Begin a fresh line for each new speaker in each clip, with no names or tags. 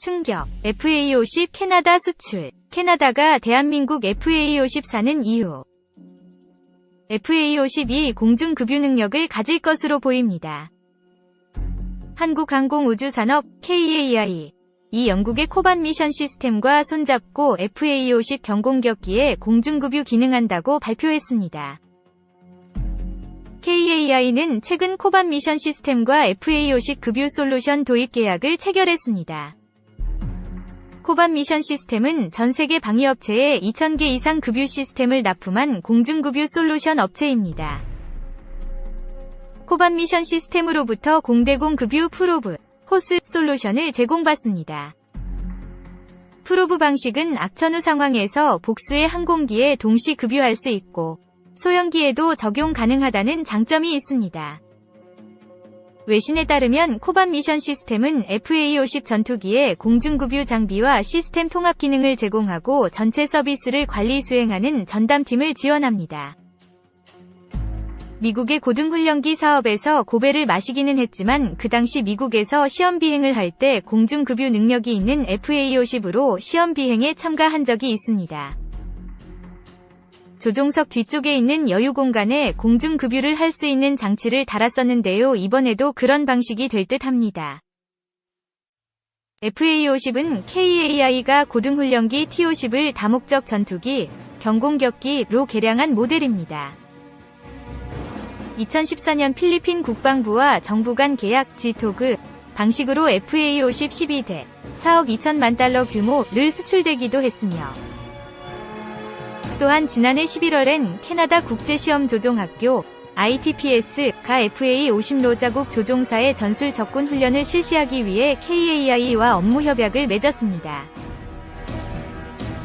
충격, FA-50 캐나다 수출. 캐나다가 대한민국 FA-50 사는 이유. FA-50이 공중급유 능력을 가질 것으로 보입니다. 한국항공우주산업 KAI 이 영국의 코반 미션 시스템과 손잡고 FA-50 경공격기에 공중급유 기능한다고 발표했습니다. KAI는 최근 코반 미션 시스템과 FA-50 급유 솔루션 도입 계약을 체결했습니다. 코반 미션 시스템은 전 세계 방위업체에 2,000개 이상 급유 시스템을 납품한 공중급유 솔루션 업체입니다. 코반 미션 시스템으로부터 공대공 급유 프로브, 호스 솔루션을 제공받습니다. 프로브 방식은 악천후 상황에서 복수의 항공기에 동시 급유할 수 있고 소형기에도 적용 가능하다는 장점이 있습니다. 외신에 따르면 코반 미션 시스템은 FA-50 전투기에 공중급유 장비와 시스템 통합 기능을 제공하고 전체 서비스를 관리 수행하는 전담팀을 지원합니다. 미국의 고등훈련기 사업에서 고배를 마시기는 했지만 그 당시 미국에서 시험 비행을 할 때 공중급유 능력이 있는 FA-50으로 시험 비행에 참가한 적이 있습니다. 조종석 뒤쪽에 있는 여유 공간에 공중급유를 할 수 있는 장치를 달았었는데요. 이번에도 그런 방식이 될 듯 합니다. FA-50은 KAI가 고등훈련기 T-50을 다목적 전투기, 경공격기로 개량한 모델입니다. 2014년 필리핀 국방부와 정부 간 계약 지토그 방식으로 FA-50 12대 4억 2천만 달러 규모를 수출되기도 했으며 또한 지난해 11월엔 캐나다 국제시험조종학교 ITPS가 FA-50 로자국 조종사의 전술 접근 훈련을 실시하기 위해 KAI와 업무 협약을 맺었습니다.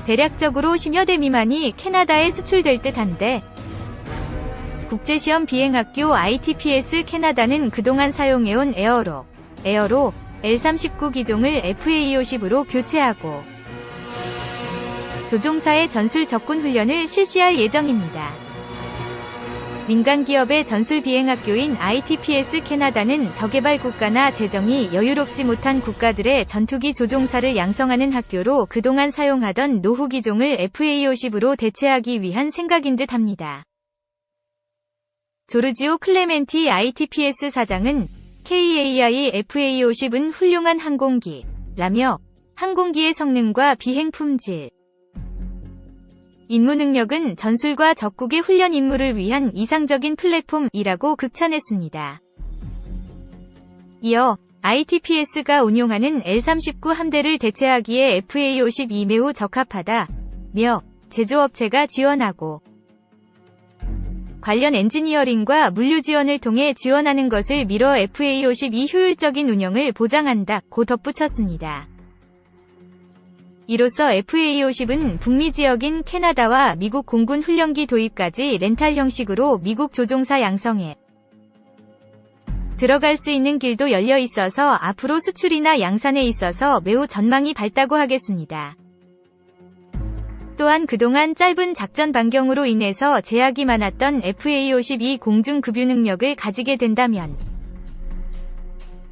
대략적으로 10여 대 미만이 캐나다에 수출될 듯한데 국제시험 비행학교 ITPS 캐나다는 그동안 사용해온 에어로 L-39 기종을 FA-50으로 교체하고 조종사의 전술 접근 훈련을 실시할 예정입니다. 민간 기업의 전술 비행학교인 ITPS 캐나다는 저개발 국가나 재정이 여유롭지 못한 국가들의 전투기 조종사를 양성하는 학교로 그동안 사용하던 노후 기종을 FA-50으로 대체하기 위한 생각인 듯 합니다. 조르지오 클레멘티 ITPS 사장은 KAI FA-50은 훌륭한 항공기라며 항공기의 성능과 비행 품질, 임무 능력은 전술과 적국의 훈련 임무를 위한 이상적인 플랫폼이라고 극찬했습니다. 이어 ITPS가 운용하는 L-39 함대를 대체하기에 FA-50이 매우 적합하다며 제조업체가 지원하고 관련 엔지니어링과 물류 지원을 통해 지원하는 것을 미뤄 FA-50이 효율적인 운영을 보장한다고 덧붙였습니다. 이로써 FA-50은 북미 지역인 캐나다와 미국 공군 훈련기 도입까지 렌탈 형식으로 미국 조종사 양성에 들어갈 수 있는 길도 열려 있어서 앞으로 수출이나 양산에 있어서 매우 전망이 밝다고 하겠습니다. 또한 그동안 짧은 작전 반경으로 인해서 제약이 많았던 FA-50이 공중급유 능력을 가지게 된다면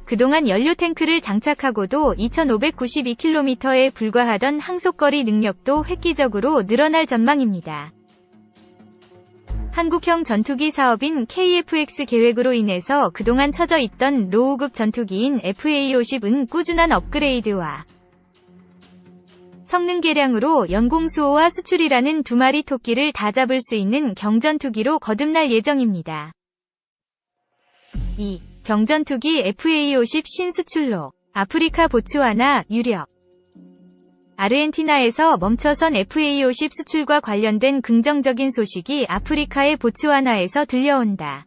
그동안 연료 탱크를 장착하고도 2,592km에 불과하던 항속거리 능력도 획기적으로 늘어날 전망입니다. 한국형 전투기 사업인 KF-X 계획으로 인해서 그동안 처져 있던 로우급 전투기인 FA-50은 꾸준한 업그레이드와 성능 개량으로 연공 수호와 수출이라는 두 마리 토끼를 다 잡을 수 있는 경전투기로 거듭날 예정입니다. 2. 경전투기 FA-50 신수출로 아프리카 보츠와나 유력. 아르헨티나에서 멈춰선 FA-50 수출과 관련된 긍정적인 소식이 아프리카의 보츠와나에서 들려온다.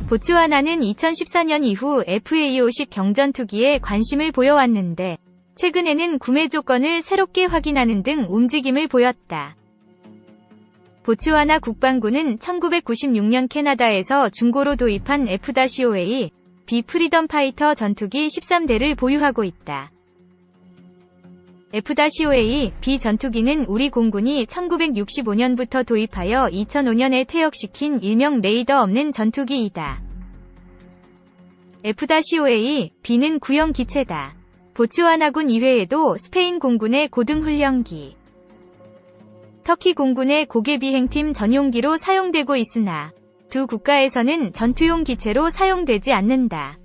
보츠와나는 2014년 이후 FA-50 경전투기에 관심을 보여왔는데 최근에는 구매 조건을 새롭게 확인하는 등 움직임을 보였다. 보츠와나 국방부는 1996년 캐나다에서 중고로 도입한 F-OA, B 프리덤 파이터 전투기 13대를 보유하고 있다. F-OA, B 전투기는 우리 공군이 1965년부터 도입하여 2005년에 퇴역시킨 일명 레이더 없는 전투기이다. F-OA, B는 구형 기체다. 보츠와나군 이외에도 스페인 공군의 고등훈련기, 터키 공군의 고개비행팀 전용기로 사용되고 있으나 두 국가에서는 전투용 기체로 사용되지 않는다.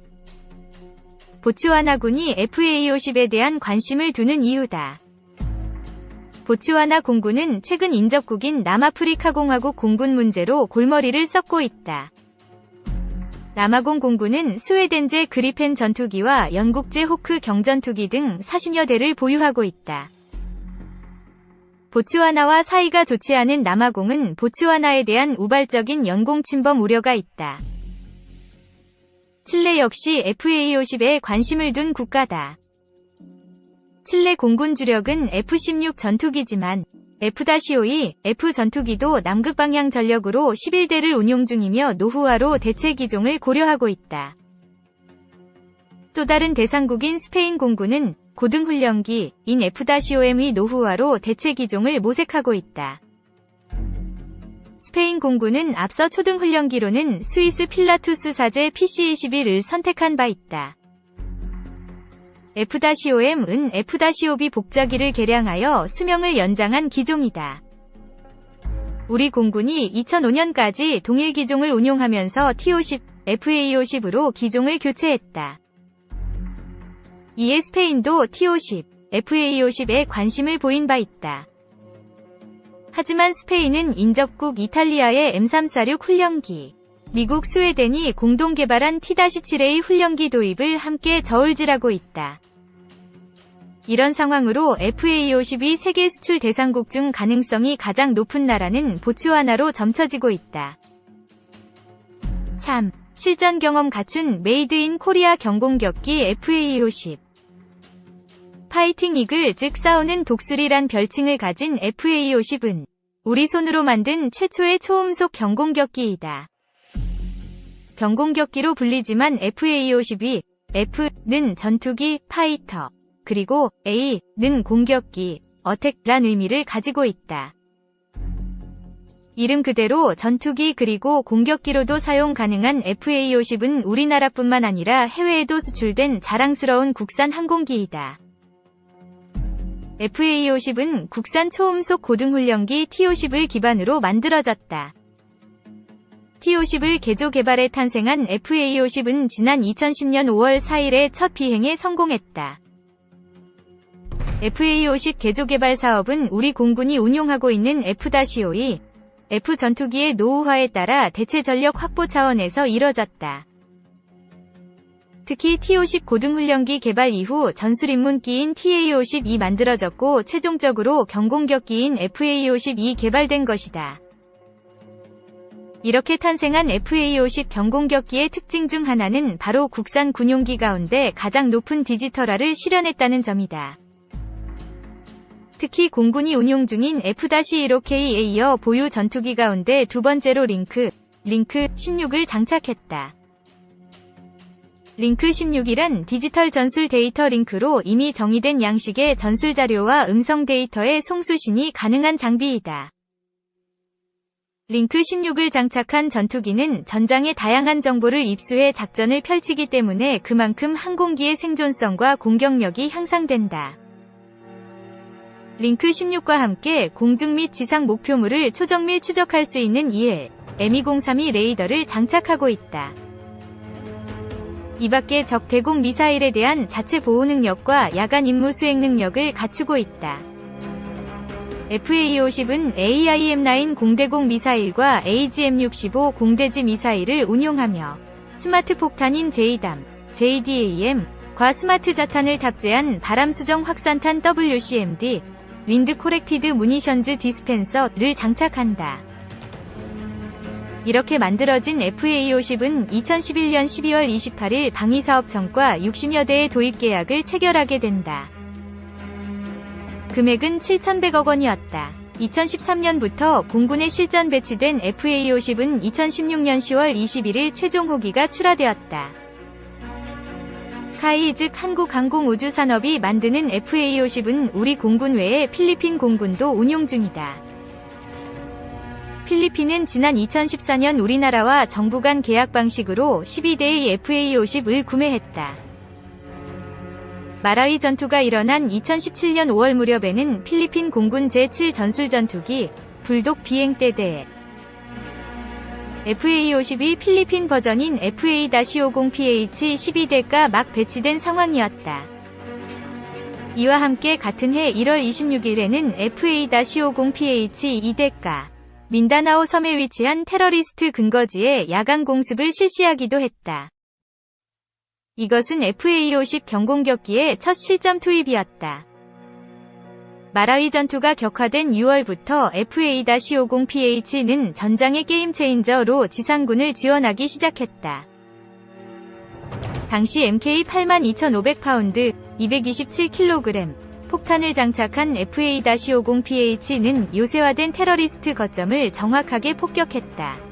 보츠와나군이 FA-50에 대한 관심을 두는 이유다. 보츠와나 공군은 최근 인접국인 남아프리카 공화국 공군 문제로 골머리를 썩고 있다. 남아공 공군은 스웨덴제 그리펜 전투기와 영국제 호크 경전투기 등 40여 대를 보유하고 있다. 보츠와나와 사이가 좋지 않은 남아공은 보츠와나에 대한 우발적인 영공 침범 우려가 있다. 칠레 역시 FA-50에 관심을 둔 국가다. 칠레 공군 주력은 F-16 전투기지만 F-52, F 전투기도 남극 방향 전력으로 11대를 운용 중이며 노후화로 대체 기종을 고려하고 있다. 또 다른 대상국인 스페인 공군은 고등훈련기인 F-50의 노후화로 대체 기종을 모색하고 있다. 스페인 공군은 앞서 초등훈련기로는 스위스 필라투스사제 PC-21을 선택한 바 있다. F-50은 F-52 복자기를 개량하여 수명을 연장한 기종이다. 우리 공군이 2005년까지 동일 기종을 운용하면서 T-50, FA-50으로 기종을 교체했다. 이에 스페인도 T-50, FA-50에 관심을 보인 바 있다. 하지만 스페인은 인접국 이탈리아의 M346 훈련기, 미국 스웨덴이 공동 개발한 T-7A 훈련기 도입을 함께 저울질하고 있다. 이런 상황으로 FA-50이 세계 수출 대상국 중 가능성이 가장 높은 나라는 보츠와나로 점쳐지고 있다. 3. 실전 경험 갖춘 메이드 인 코리아 경공격기 FA-50. 파이팅 이글 즉 싸우는 독수리란 별칭을 가진 FA-50은 우리 손으로 만든 최초의 초음속 경공격기이다. 경공격기로 불리지만 FA-50이 F는 전투기, 파이터, 그리고 A는 공격기, 어택란 의미를 가지고 있다. 이름 그대로 전투기 그리고 공격기로도 사용 가능한 FA-50은 우리나라뿐만 아니라 해외에도 수출된 자랑스러운 국산 항공기이다. FA-50은 국산 초음속 고등훈련기 T-50을 기반으로 만들어졌다. T-50을 개조 개발해 탄생한 FA-50은 지난 2010년 5월 4일에 첫 비행에 성공했다. FA-50 개조 개발 사업은 우리 공군이 운용하고 있는 F-52, F 전투기의 노후화에 따라 대체 전력 확보 차원에서 이뤄졌다. 특히 T-50 고등훈련기 개발 이후 전술입문기인 TA-50이 만들어졌고 최종적으로 경공격기인 FA-50이 개발된 것이다. 이렇게 탄생한 FA-50 경공격기의 특징 중 하나는 바로 국산 군용기 가운데 가장 높은 디지털화를 실현했다는 점이다. 특히 공군이 운용 중인 F-15K에 이어 보유 전투기 가운데 두 번째로 링크 16을 장착했다. 링크 16이란 디지털 전술 데이터 링크로 이미 정의된 양식의 전술 자료와 음성 데이터의 송수신이 가능한 장비이다. 링크 16을 장착한 전투기는 전장의 다양한 정보를 입수해 작전을 펼치기 때문에 그만큼 항공기의 생존성과 공격력이 향상된다. 링크 16과 함께 공중 및 지상 목표물을 초정밀 추적할 수 있는 EL, M2032 레이더를 장착하고 있다. 이 밖에 적 대공 미사일에 대한 자체 보호 능력과 야간 임무 수행 능력을 갖추고 있다. FA-50은 AIM-9 공대공 미사일과 AGM-65 공대지 미사일을 운용하며 스마트 폭탄인 JDAM, JDAM,과 스마트 자탄을 탑재한 바람수정 확산탄 WCMD, 윈드 코렉티드 무니션즈 디스펜서를 장착한다. 이렇게 만들어진 FA-50은 2011년 12월 28일 방위사업청과 60여 대의 도입 계약을 체결하게 된다. 금액은 7,100억 원이었다. 2013년부터 공군에 실전 배치된 FA-50은 2016년 10월 21일 최종 호기가 출하되었다. 카이 즉 한국항공우주산업이 만드는 FA-50은 우리 공군 외에 필리핀 공군도 운용 중이다. 필리핀은 지난 2014년 우리나라와 정부 간 계약 방식으로 12대의 FA-50을 구매했다. 마라위 전투가 일어난 2017년 5월 무렵에는 필리핀 공군 제7 전술전투기 불독 비행대대에 FA-52 필리핀 버전인 FA-50PH-12대가 막 배치된 상황이었다. 이와 함께 같은 해 1월 26일에는 FA-50PH-2대가 민다나오 섬에 위치한 테러리스트 근거지에 야간 공습을 실시하기도 했다. 이것은 FA-50 경공격기의 첫 실전 투입이었다. 마라위 전투가 격화된 6월부터 FA-50PH는 전장의 게임 체인저로 지상군을 지원하기 시작했다. 당시 MK 82,500파운드, 227kg 폭탄을 장착한 FA-50PH는 요새화된 테러리스트 거점을 정확하게 폭격했다.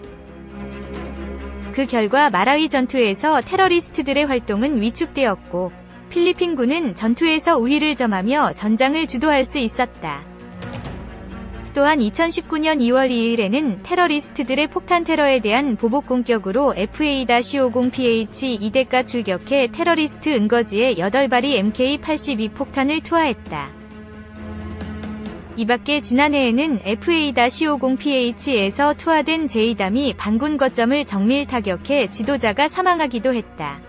그 결과 마라위 전투에서 테러리스트들의 활동은 위축되었고 필리핀군은 전투에서 우위를 점하며 전장을 주도할 수 있었다. 또한 2019년 2월 2일에는 테러리스트들의 폭탄 테러에 대한 보복 공격으로 FA-50PH-2대가 출격해 테러리스트 은거지에 8발의 MK-82 폭탄을 투하했다. 이밖에 지난해에는 FA-50PH에서 투하된 제2담이 반군 거점을 정밀 타격해 지도자가 사망하기도 했다.